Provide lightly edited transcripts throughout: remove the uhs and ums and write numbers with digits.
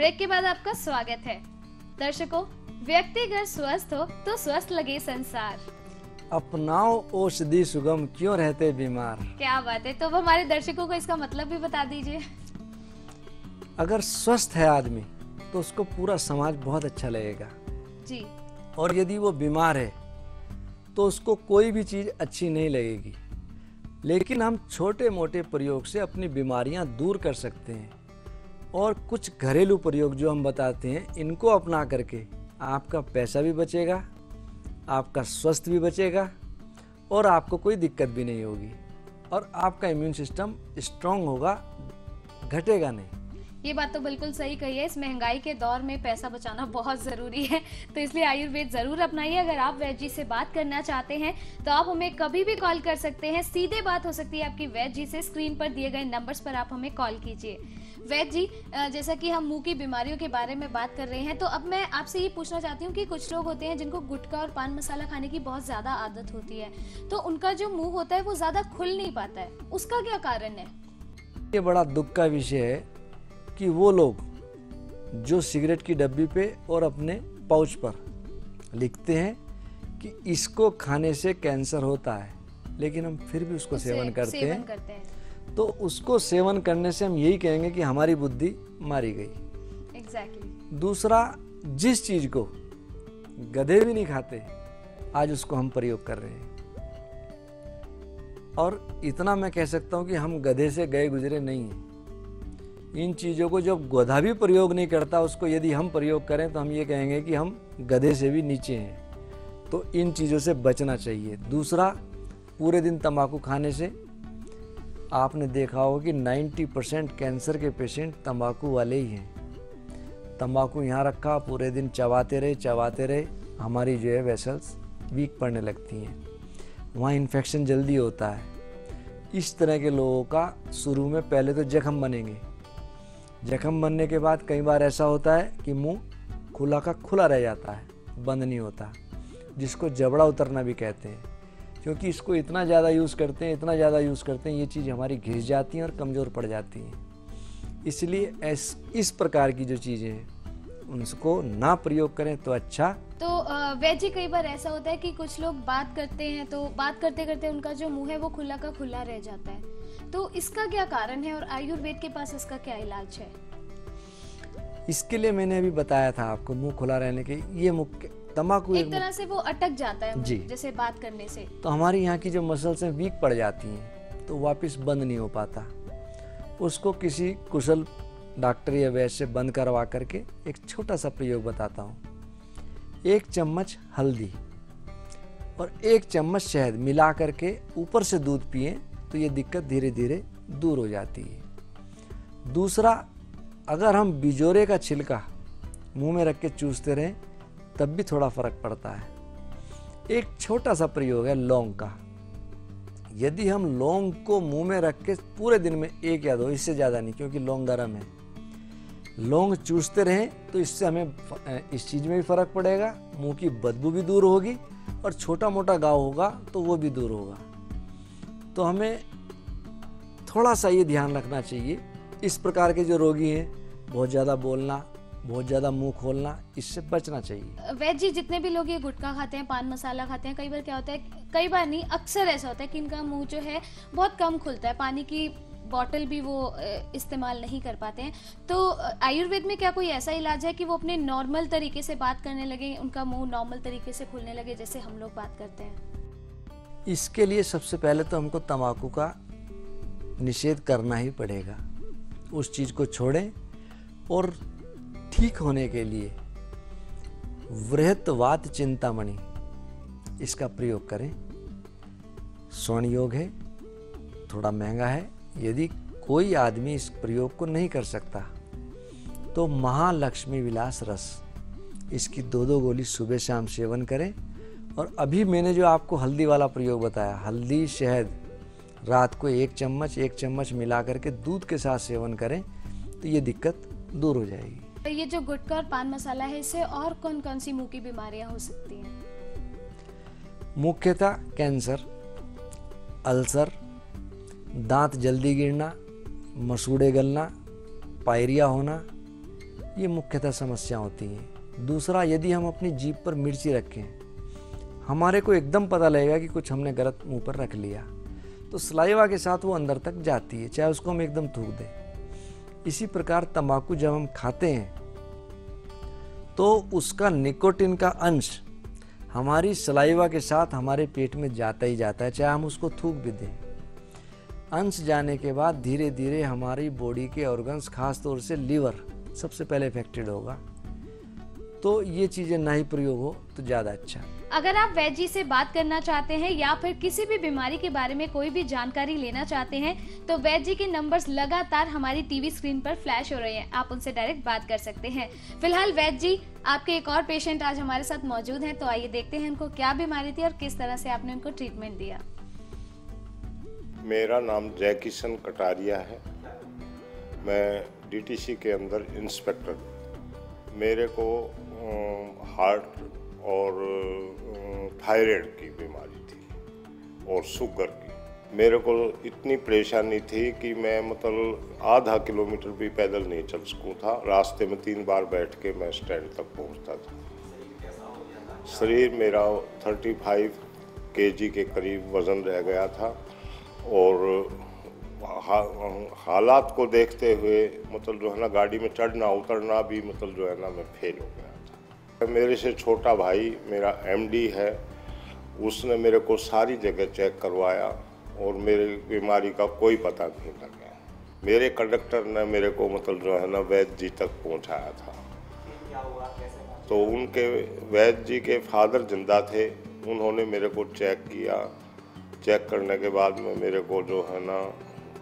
Break के बाद आपका स्वागत है। दर्शकों, व्यक्ति अगर स्वस्थ हो तो स्वस्थ लगे संसार। अपनाओ औषधि सुगम, क्यों रहते बीमार। क्या बात है। तो अब हमारे दर्शकों को इसका मतलब भी बता दीजिए। अगर स्वस्थ है आदमी तो उसको पूरा समाज बहुत अच्छा लगेगा जी। और यदि वो बीमार है तो उसको कोई भी चीज़ अच्छी नहीं लगेगी। लेकिन हम छोटे मोटे प्रयोग से अपनी बीमारियां दूर कर सकते हैं और कुछ घरेलू प्रयोग जो हम बताते हैं इनको अपना करके आपका पैसा भी बचेगा, आपका स्वास्थ्य भी बचेगा और आपको कोई दिक्कत भी नहीं होगी और आपका इम्यून सिस्टम स्ट्रांग होगा, घटेगा नहीं। ये बात तो बिल्कुल सही कही है। इस महंगाई के दौर में पैसा बचाना बहुत ज़रूरी है, तो इसलिए आयुर्वेद ज़रूर अपनाइए। अगर आप वैद्य जी से बात करना चाहते हैं तो आप हमें कभी भी कॉल कर सकते हैं। सीधे बात हो सकती है आपकी वैद्य जी से। स्क्रीन पर दिए गए नंबर्स पर आप हमें कॉल कीजिए। वैद्य जी, जैसा कि हम मुंह की बीमारियों के बारे में बात कर रहे हैं, तो अब मैं आपसे ये पूछना चाहती हूँ कि कुछ लोग होते हैं जिनको गुटखा और पान मसाला खाने की बहुत ज़्यादा आदत होती है, तो उनका जो मुँह होता है वो ज़्यादा खुल नहीं पाता है, उसका क्या कारण है? ये बड़ा दुख का विषय है कि वो लोग जो सिगरेट की डब्बी पे और अपने पाउच पर लिखते हैं कि इसको खाने से कैंसर होता है, लेकिन हम फिर भी उसको सेवन करते हैं। तो उसको सेवन करने से हम यही कहेंगे कि हमारी बुद्धि मारी गई। एग्जैक्टली। दूसरा, जिस चीज को गधे भी नहीं खाते आज उसको हम प्रयोग कर रहे हैं। और इतना मैं कह सकता हूँ कि हम गधे से गए गुजरे नहीं हैं। इन चीज़ों को जब गधा भी प्रयोग नहीं करता उसको यदि हम प्रयोग करें तो हम ये कहेंगे कि हम गधे से भी नीचे हैं। तो इन चीज़ों से बचना चाहिए। दूसरा, पूरे दिन तंबाकू खाने से आपने देखा होगा कि 90% कैंसर के पेशेंट तंबाकू वाले ही हैं। तंबाकू यहाँ रखा, पूरे दिन चबाते रहे, हमारी जो है वेसल्स वीक पड़ने लगती हैं, वहाँ इन्फेक्शन जल्दी होता है। इस तरह के लोगों का शुरू में पहले तो जख्म बनेंगे। जख्म बनने के बाद कई बार ऐसा होता है कि मुंह खुला का खुला रह जाता है, बंद नहीं होता, जिसको जबड़ा उतरना भी कहते हैं। क्योंकि इसको इतना ज़्यादा यूज़ करते हैं, ये चीज़ हमारी घिस जाती हैं और कमज़ोर पड़ जाती हैं। इसलिए इस प्रकार की जो चीज़ें हैं उनको ना प्रयोग करें तो अच्छा। तो वैद्य जी, कई बार ऐसा होता है कि कुछ लोग बात करते हैं तो बात करते करते उनका जो मुंह है वो खुला का खुला रह जाता है, तो इसका क्या कारण है और आयुर्वेद के पास इसका क्या इलाज है? इसके लिए मैंने अभी बताया था आपको, मुंह खुला रहने के ये मुख्य तंबाकू एक तरह से वो अटक जाता है जी, जैसे बात करने से, तो हमारी यहाँ की जो मसल्स हैं वीक पड़ जाती हैं, तो वापस बंद नहीं हो पाता। उसको किसी कुशल डॉक्टर या वैद्य से बंद करवा करके एक छोटा सा प्रयोग बताता हूँ। 1 चम्मच हल्दी और 1 चम्मच शहद मिला करके ऊपर से दूध पिए तो ये दिक्कत धीरे धीरे दूर हो जाती है। दूसरा, अगर हम बिजोरे का छिलका मुंह में रख के चूसते रहें तब भी थोड़ा फर्क पड़ता है। एक छोटा सा प्रयोग है लौंग का। यदि हम लौंग को मुंह में रख के पूरे दिन में 1 या 2, इससे ज़्यादा नहीं, क्योंकि लौंग गर्म है, लौंग चूसते रहें तो इससे हमें इस चीज़ में भी फर्क पड़ेगा, मुंह की बदबू भी दूर होगी और छोटा मोटा घाव होगा तो वो भी दूर होगा। तो हमें थोड़ा सा ये ध्यान रखना चाहिए। इस प्रकार के जो रोगी हैं, बहुत ज़्यादा बोलना, बहुत ज़्यादा मुंह खोलना, इससे बचना चाहिए। वैद्य जी, जितने भी लोग ये गुटखा खाते हैं, पान मसाला खाते हैं, कई बार क्या होता है, कई बार नहीं, अक्सर ऐसा होता है कि इनका मुंह जो है बहुत कम खुलता है, पानी की बॉटल भी वो इस्तेमाल नहीं कर पाते हैं। तो आयुर्वेद में क्या कोई ऐसा इलाज है कि वो अपने नॉर्मल तरीके से बात करने लगे, उनका मुंह नॉर्मल तरीके से खुलने लगे जैसे हम लोग बात करते हैं? इसके लिए सबसे पहले तो हमको तंबाकू का निषेध करना ही पड़ेगा। उस चीज़ को छोड़ें और ठीक होने के लिए वृहत्वात चिंतामणि इसका प्रयोग करें। स्वर्ण योग है, थोड़ा महंगा है। यदि कोई आदमी इस प्रयोग को नहीं कर सकता तो महालक्ष्मी विलास रस, इसकी 2-2 गोली सुबह शाम सेवन करें। और अभी मैंने जो आपको हल्दी वाला प्रयोग बताया, हल्दी शहद रात को 1 चम्मच मिला करके दूध के साथ सेवन करें तो ये दिक्कत दूर हो जाएगी। ये जो गुटखा और पान मसाला है, इससे और कौन कौन सी मुंह की बीमारियां हो सकती हैं? मुख्यतः कैंसर, अल्सर, दांत जल्दी गिरना, मसूड़े गलना, पायरिया होना, ये मुख्यतः समस्या होती हैं। दूसरा, यदि हम अपनी जीभ पर मिर्ची रखें, हमारे को एकदम पता लगेगा कि कुछ हमने गलत मुंह पर रख लिया, तो सलाइवा के साथ वो अंदर तक जाती है, चाहे उसको हम एकदम थूक दें। इसी प्रकार तंबाकू जब हम खाते हैं तो उसका निकोटिन का अंश हमारी सलाइवा के साथ हमारे पेट में जाता ही जाता है, चाहे हम उसको थूक भी दें। अंश जाने के बाद धीरे धीरे हमारी बॉडी के ऑर्गन्स, खास तौर से लीवर सबसे पहले इफेक्टेड होगा। तो ये चीज़ें ना ही प्रयोग हो तो ज़्यादा अच्छा। अगर आप वैद्य जी से बात करना चाहते हैं या फिर किसी भी बीमारी के बारे में कोई भी जानकारी लेना चाहते हैं तो वैद्य जी के नंबर्स लगातार हमारी टीवी स्क्रीन पर फ्लैश हो रहे हैं, आप उनसे डायरेक्ट बात कर सकते हैं। फिलहाल वैद्य जी, आपके एक और पेशेंट आज हमारे साथ मौजूद हैं, तो आइए देखते हैं उनको क्या बीमारी थी और किस तरह से आपने उनको ट्रीटमेंट दिया। मेरा नाम जय किशन कटारिया है, मैं डीटीसी के अंदर इंस्पेक्टर। मेरे को हार्ट और थायराइड की बीमारी थी और शुगर की। मेरे को इतनी परेशानी थी कि मैं मतलब आधा किलोमीटर भी पैदल नहीं चल सकूँ था। रास्ते में 3 बार बैठ के मैं स्टैंड तक पहुँचता था। शरीर मेरा 35 केजी के करीब वज़न रह गया था और हालात को देखते हुए मतलब जो है ना, गाड़ी में चढ़ना उतरना भी मतलब जो है ना, मैं फेल हो गया था। मेरे से छोटा भाई मेरा एमडी है, उसने मेरे को सारी जगह चेक करवाया और मेरे बीमारी का कोई पता नहीं लगा। मेरे कंडक्टर ने मेरे को मतलब जो है ना, वैद्य जी तक पहुंचाया था। तो उनके वैद्य जी के फादर जिंदा थे, उन्होंने मेरे को चेक किया। चेक करने के बाद में मेरे को जो है ना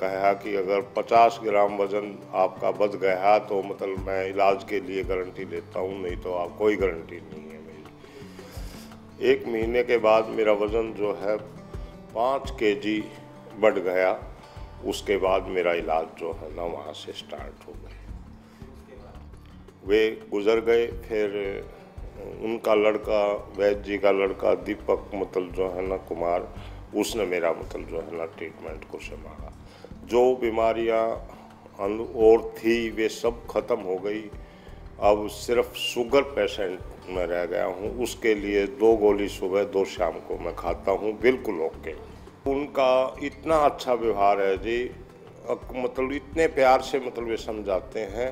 कहा कि अगर 50 ग्राम वज़न आपका बढ़ गया तो मतलब मैं इलाज के लिए गारंटी लेता हूँ, नहीं तो आप कोई गारंटी नहीं है मेरी। 1 महीने के बाद मेरा वज़न जो है 5 केजी बढ़ गया। उसके बाद मेरा इलाज जो है ना वहाँ से स्टार्ट हो गया। वे गुज़र गए, फिर उनका लड़का, वैद्य जी का लड़का दीपक मतलब जो है ना कुमार, उसने मेरा मतलब जो है ना ट्रीटमेंट को संभाला। जो बीमारियां और थी वे सब ख़त्म हो गई। अब सिर्फ शुगर पेशेंट में रह गया हूँ। उसके लिए 2 गोली सुबह 2 शाम को मैं खाता हूँ, बिल्कुल ओके। उनका इतना अच्छा व्यवहार है जी, मतलब इतने प्यार से मतलब ये समझाते हैं।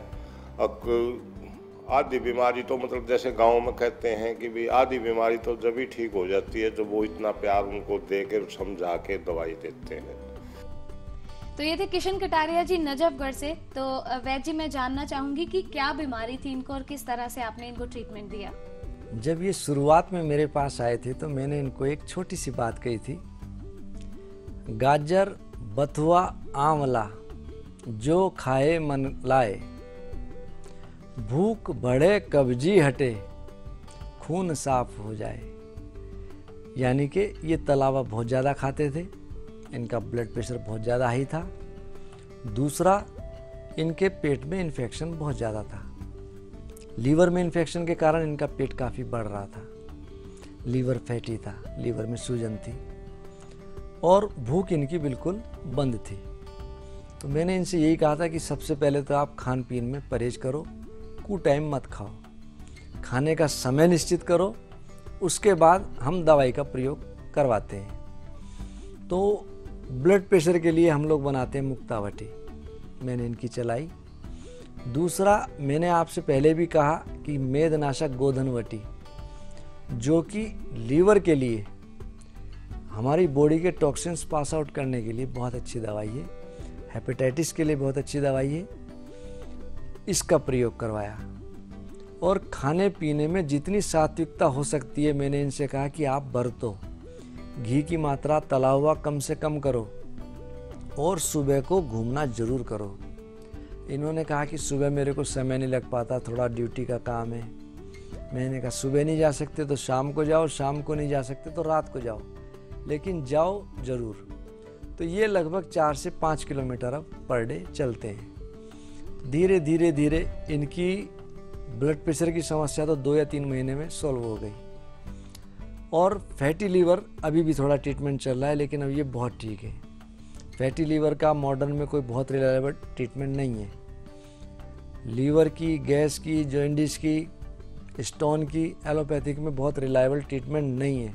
आधी बीमारी तो मतलब जैसे गांव में कहते हैं कि भाई आधी बीमारी तो जब ही ठीक हो जाती है जब वो इतना प्यार उनको दे के समझा के दवाई देते हैं। तो ये थे किशन कटारिया जी नजफगढ़ से। तो वैद्य जी, मैं जानना चाहूंगी कि क्या बीमारी थी इनको और किस तरह से आपने इनको ट्रीटमेंट दिया। जब ये शुरुआत में मेरे पास आए थे तो मैंने इनको एक छोटी सी बात कही थी, गाजर बथुआ आंवला जो खाए मन लाए, भूख बढ़े कब्जी हटे, खून साफ हो जाए। यानी कि ये तलावा बहुत ज़्यादा खाते थे, इनका ब्लड प्रेशर बहुत ज़्यादा हाई था। दूसरा, इनके पेट में इन्फेक्शन बहुत ज़्यादा था। लीवर में इन्फेक्शन के कारण इनका पेट काफ़ी बढ़ रहा था, लीवर फैटी था, लीवर में सूजन थी और भूख इनकी बिल्कुल बंद थी। तो मैंने इनसे यही कहा था कि सबसे पहले तो आप खान पीन में परहेज करो, टाइम मत खाओ, खाने का समय निश्चित करो, उसके बाद हम दवाई का प्रयोग करवाते हैं। तो ब्लड प्रेशर के लिए हम लोग बनाते हैं मुक्तावटी, मैंने इनकी चलाई। दूसरा, मैंने आपसे पहले भी कहा कि मेदनाशक गोधनवटी, जो कि लीवर के लिए, हमारी बॉडी के टॉक्सिन्स पास आउट करने के लिए बहुत अच्छी दवाई है, हेपेटाइटिस के लिए बहुत अच्छी दवाई है, इसका प्रयोग करवाया। और खाने पीने में जितनी सात्विकता हो सकती है मैंने इनसे कहा कि आप बरतो, घी की मात्रा तला हुआ कम से कम करो और सुबह को घूमना ज़रूर करो। इन्होंने कहा कि सुबह मेरे को समय नहीं लग पाता, थोड़ा ड्यूटी का काम है। मैंने कहा सुबह नहीं जा सकते तो शाम को जाओ, शाम को नहीं जा सकते तो रात को जाओ, लेकिन जाओ ज़रूर। तो ये लगभग 4 से 5 किलोमीटर अब पर डे चलते हैं। धीरे धीरे धीरे इनकी ब्लड प्रेशर की समस्या तो 2 या 3 महीने में सॉल्व हो गई। और फैटी लीवर अभी भी थोड़ा ट्रीटमेंट चल रहा है, लेकिन अब ये बहुत ठीक है। फैटी लीवर का मॉडर्न में कोई बहुत रिलायबल ट्रीटमेंट नहीं है, लीवर की, गैस की, जॉइंडिस की, स्टोन की एलोपैथिक में बहुत रिलायबल ट्रीटमेंट नहीं है।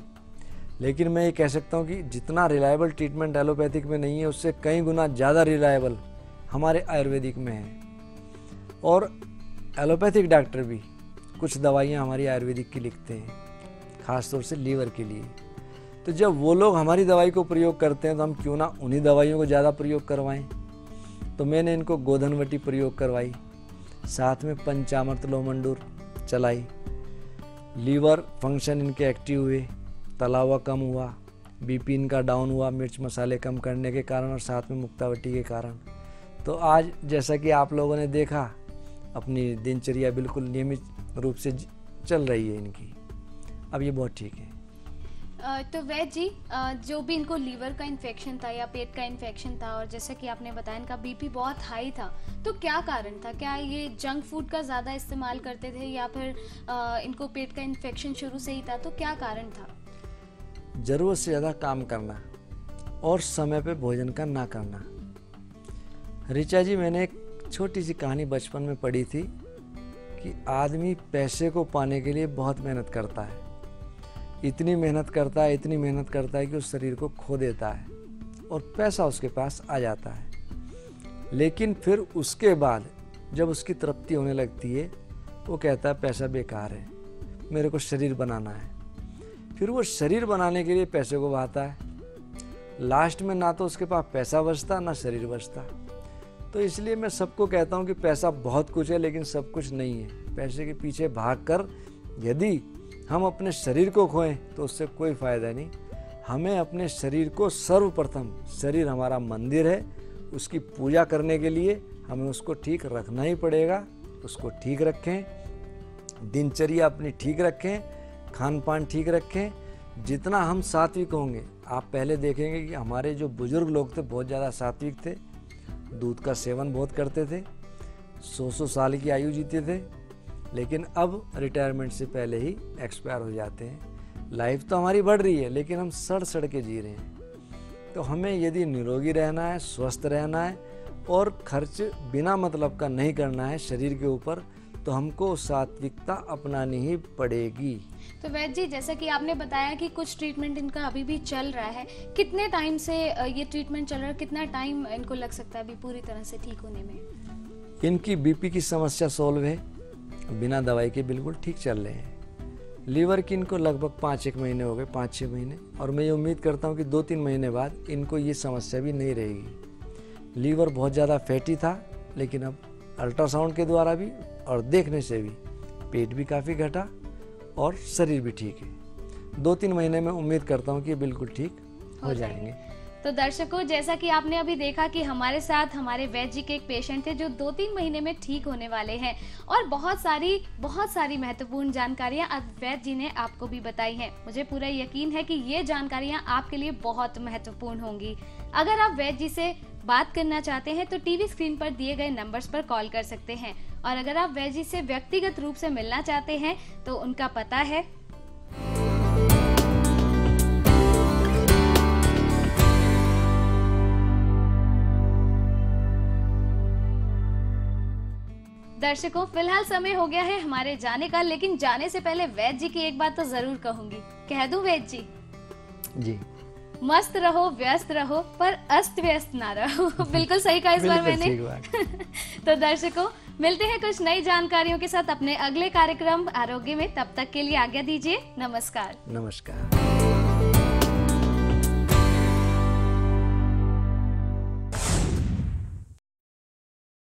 लेकिन मैं ये कह सकता हूँ कि जितना रिलायबल ट्रीटमेंट एलोपैथिक में नहीं है, उससे कई गुना ज़्यादा रिलायबल हमारे आयुर्वेदिक में है। और एलोपैथिक डॉक्टर भी कुछ दवाइयाँ हमारी आयुर्वेदिक की लिखते हैं, ख़ास तौर से लीवर के लिए। तो जब वो लोग हमारी दवाई को प्रयोग करते हैं तो हम क्यों ना उन्हीं दवाइयों को ज़्यादा प्रयोग करवाएं। तो मैंने इनको गोधनवटी प्रयोग करवाई, साथ में पंचामृत लोमंडूर चलाई। लीवर फंक्शन इनके एक्टिव हुए, तला हुआ कम हुआ, बीपी इनका डाउन हुआ मिर्च मसाले कम करने के कारण और साथ में मुक्तावटी के कारण। तो आज जैसा कि आप लोगों ने देखा, अपनी दिनचर्या बिल्कुल नियमित रूप से चल रही है इनकी। अब ये बहुत ठीक है। तो वैद्य जी, जो भी इनको लीवर का इन्फेक्शन था या पेट का इन्फेक्शन था, और जैसा कि आपने बताया इनका बीपी बहुत हाई था, तो क्या कारण था? क्या ये जंक फूड का ज़्यादा इस्तेमाल करते थे या फिर इनको पेट का इन्फेक्शन शुरू से ही था? तो क्या कारण था? ज़रूरत से ज़्यादा काम करना और समय पे भोजन का ना करना। ऋचा जी, मैंने एक छोटी सी कहानी बचपन में पढ़ी थी कि आदमी पैसे को पाने के लिए बहुत मेहनत करता है, इतनी मेहनत करता है कि उस शरीर को खो देता है और पैसा उसके पास आ जाता है। लेकिन फिर उसके बाद जब उसकी तृप्ति होने लगती है, वो कहता है पैसा बेकार है, मेरे को शरीर बनाना है। फिर वो शरीर बनाने के लिए पैसे को बहाता है। लास्ट में ना तो उसके पास पैसा बचता ना शरीर बचता। तो इसलिए मैं सबको कहता हूँ कि पैसा बहुत कुछ है लेकिन सब कुछ नहीं है। पैसे के पीछे भागकर यदि हम अपने शरीर को खोएं तो उससे कोई फ़ायदा नहीं। हमें अपने शरीर को सर्वप्रथम, शरीर हमारा मंदिर है, उसकी पूजा करने के लिए हमें उसको ठीक रखना ही पड़ेगा। उसको ठीक रखें, दिनचर्या अपनी ठीक रखें, खान पान ठीक रखें। जितना हम सात्विक होंगे, आप पहले देखेंगे कि हमारे जो बुजुर्ग लोग थे बहुत ज़्यादा सात्विक थे, दूध का सेवन बहुत करते थे, 100 साल की आयु जीते थे, लेकिन अब रिटायरमेंट से पहले ही एक्सपायर हो जाते हैं। लाइफ तो हमारी बढ़ रही है लेकिन हम सड़ के जी रहे हैं। तो हमें यदि निरोगी रहना है, स्वस्थ रहना है और खर्च बिना मतलब का नहीं करना है शरीर के ऊपर, तो हमको सात्विकता अपनानी ही पड़ेगी। तो वैद्य जी, जैसा कि आपने बताया कि कुछ ट्रीटमेंट इनका अभी भी चल रहा है, कितने टाइम से ये ट्रीटमेंट चल रहा है? कितना टाइम इनको लग सकता है अभी पूरी तरह से ठीक होने में? इनकी बीपी की समस्या सॉल्व है, बिना दवाई के बिल्कुल ठीक चल रहे हैं। लीवर की इनको लगभग 5-1 महीने हो गए, 5-6 महीने, और मैं ये उम्मीद करता हूँ कि 2-3 महीने बाद इनको ये समस्या भी नहीं रहेगी। लीवर बहुत ज़्यादा फैटी था, लेकिन अब अल्ट्रासाउंड के द्वारा भी और देखने से भी पेट भी काफ़ी घटा और शरीर भी ठीक है। 2-3 महीने में उम्मीद करता हूँ कि बिल्कुल ठीक हो जाएंगे। तो दर्शकों, जैसा कि आपने अभी देखा कि हमारे साथ हमारे वैद्य जी के एक पेशेंट थे जो 2-3 महीने में ठीक होने वाले हैं, और बहुत सारी महत्वपूर्ण जानकारियां अब वैद्य जी ने आपको भी बताई हैं। मुझे पूरा यकीन है कि ये जानकारियां आपके लिए बहुत महत्वपूर्ण होंगी। अगर आप वैद्य जी से बात करना चाहते हैं तो टीवी स्क्रीन पर दिए गए नंबर्स पर कॉल कर सकते हैं, और अगर आप वैद्य जी से व्यक्तिगत रूप से मिलना चाहते हैं तो उनका पता है दर्शकों, फिलहाल समय हो गया है हमारे जाने का, लेकिन जाने से पहले वैद्य जी की एक बात तो जरूर कहूंगी। कह दूं वैद्य जी? जी। मस्त रहो, व्यस्त रहो, पर अस्त व्यस्त ना रहो। बिल्कुल सही कहा इस बार मैंने। तो दर्शकों, मिलते हैं कुछ नई जानकारियों के साथ अपने अगले कार्यक्रम आरोग्य में। तब तक के लिए आज्ञा दीजिए। नमस्कार। नमस्कार।